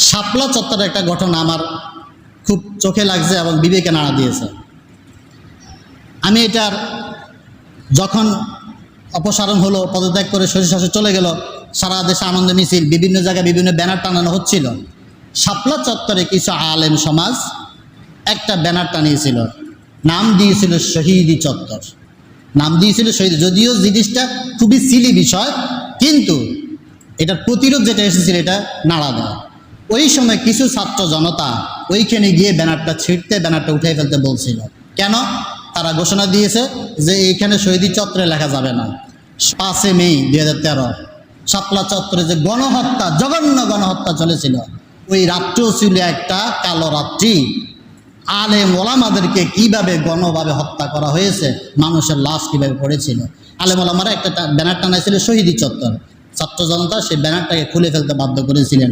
শাপলা চত্বরের একটা ঘটনা আমার খুব চোখে লাগছে এবং বিবেকে নাড়া দিয়েছে। আমি এটার যখন অপসারণ হলো, পদত্যাগ করে স্বৈরশাসন চলে গেল, সারা দেশে আনন্দ মিছিল, বিভিন্ন জায়গায় বিভিন্ন ব্যানার টানানো হচ্ছিল। শাপলা চত্বরে কিছু আলেম সমাজ একটা ব্যানার টানিয়েছিল, নাম দিয়েছিল শহীদি চত্বর, নাম দিয়েছিল শহীদ। যদিও জিনিসটা খুবই সিলি বিষয়, কিন্তু এটার প্রতিরোধ যেটা এসেছিল এটা নাড়া দেয়। ওই সময় কিছু ছাত্র জনতা ওইখানে গিয়ে ব্যানারটা ছিঁড়তে, ব্যানারটা উঠে ফেলতে বলছিল। কেন? তারা ঘোষণা দিয়েছে যে এইখানে শহীদি চত্বরে লেখা যাবে না। 5 মে 2013 শাপলা চত্বরে যে গণহত্যা, জঘন্য গণহত্যা চলেছিল, ওই রাত্রেও ছিল একটা কালো রাত্রি। আলেম ওলামাদেরকে কিভাবে গণভাবে হত্যা করা হয়েছে, মানুষের লাশ কিভাবে পড়েছিল। আলেম ওলামারা একটা ব্যানার টানাইছিল শহীদি চত্বর, ছাত্র জনতা সেই ব্যানারটাকে খুলে ফেলতে বাধ্য করেছিলেন।